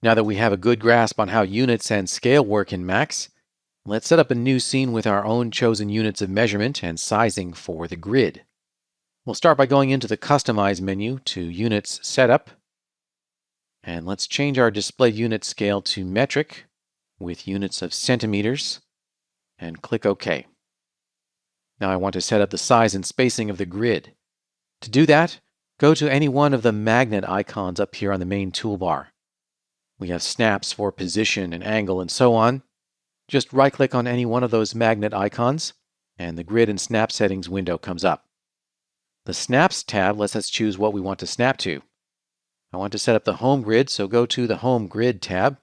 Now that we have a good grasp on how units and scale work in Max, let's set up a new scene with our own chosen units of measurement and sizing for the grid. We'll start by going into the Customize menu to Units Setup, and let's change our display unit scale to metric with units of centimeters, and click OK. Now I want to set up the size and spacing of the grid. To do that, go to any one of the magnet icons up here on the main toolbar. We have snaps for position and angle and so on. Just right-click on any one of those magnet icons, and the Grid and Snap Settings window comes up. The Snaps tab lets us choose what we want to snap to. I want to set up the Home Grid, so go to the Home Grid tab.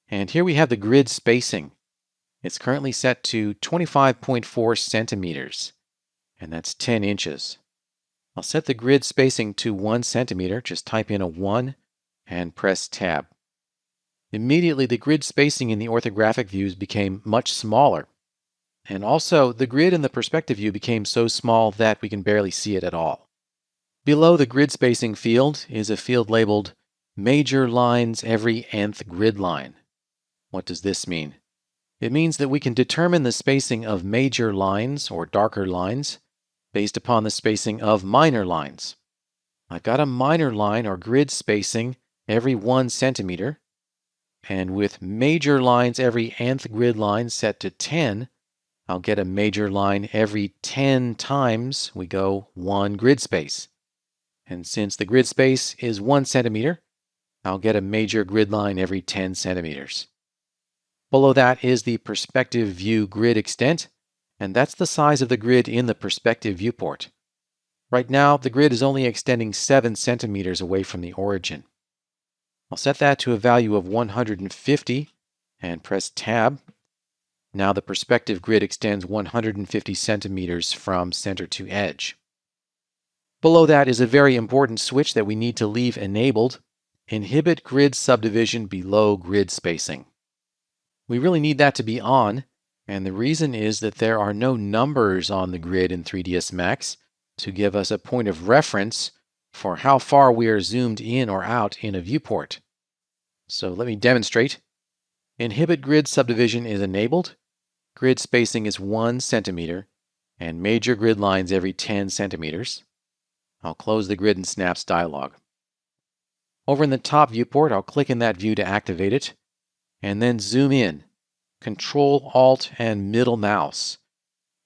And here we have the grid spacing. It's currently set to 25.4 centimeters, and that's 10 inches. I'll set the grid spacing to 1 centimeter. Just type in a 1 and press Tab. Immediately, the grid spacing in the orthographic views became much smaller. And also, the grid in the perspective view became so small that we can barely see it at all. Below the grid spacing field is a field labeled Major Lines Every Nth Grid Line. What does this mean? It means that we can determine the spacing of major lines or darker lines based upon the spacing of minor lines. I've got a minor line or grid spacing every 1 centimeter, and with major lines every nth grid line set to 10, I'll get a major line every 10 times we go 1 grid space. And since the grid space is 1 centimeter, I'll get a major grid line every 10 centimeters. Below that is the Perspective View Grid Extent, and that's the size of the grid in the Perspective Viewport. Right now, the grid is only extending 7 centimeters away from the origin. I'll set that to a value of 150 and press Tab. Now the perspective grid extends 150 centimeters from center to edge. Below that is a very important switch that we need to leave enabled: Inhibit Grid Subdivision Below Grid Spacing. We really need that to be on, and the reason is that there are no numbers on the grid in 3ds Max to give us a point of reference for how far we are zoomed in or out in a viewport. So let me demonstrate. Inhibit Grid Subdivision is enabled. Grid spacing is 1 centimeter, and major grid lines every 10 centimeters. I'll close the Grid and Snaps dialog. Over in the top viewport, I'll click in that view to activate it, and then zoom in. Control, Alt, and middle mouse,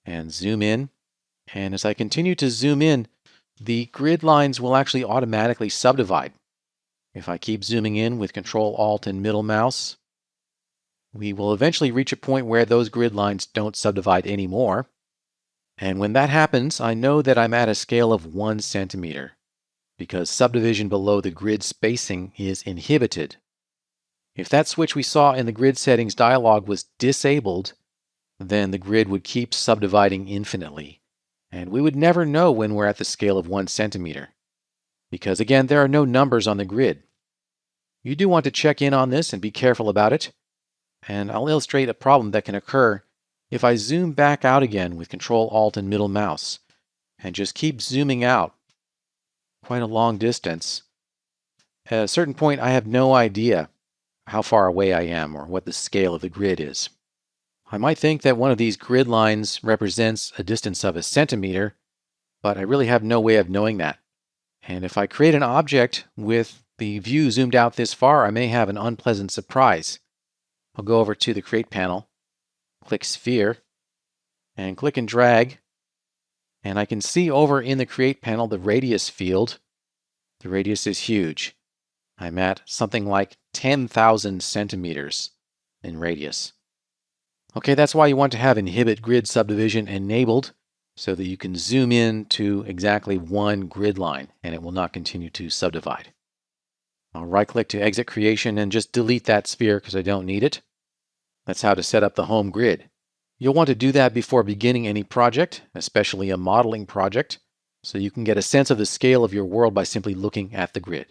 and zoom in. And as I continue to zoom in, the grid lines will actually automatically subdivide. If I keep zooming in with Control, Alt, and middle mouse, we will eventually reach a point where those grid lines don't subdivide anymore. And when that happens, I know that I'm at a scale of 1 centimeter, because subdivision below the grid spacing is inhibited. If that switch we saw in the grid settings dialog was disabled, then the grid would keep subdividing infinitely, and we would never know when we're at the scale of 1 centimeter. Because again, there are no numbers on the grid. You do want to check in on this and be careful about it, and I'll illustrate a problem that can occur if I zoom back out again with Control, Alt, and middle mouse, and just keep zooming out quite a long distance. At a certain point, I have no idea how far away I am or what the scale of the grid is. I might think that one of these grid lines represents a distance of 1 centimeter, but I really have no way of knowing that. And if I create an object with the view zoomed out this far, I may have an unpleasant surprise. I'll go over to the Create panel, click Sphere, and click and drag, and I can see over in the Create panel the radius field. The radius is huge. I'm at something like 10,000 centimeters in radius. Okay, that's why you want to have Inhibit Grid Subdivision enabled, so that you can zoom in to exactly 1 grid line and it will not continue to subdivide. I'll right-click to exit creation and just delete that sphere because I don't need it. That's how to set up the home grid. You'll want to do that before beginning any project, especially a modeling project, so you can get a sense of the scale of your world by simply looking at the grid.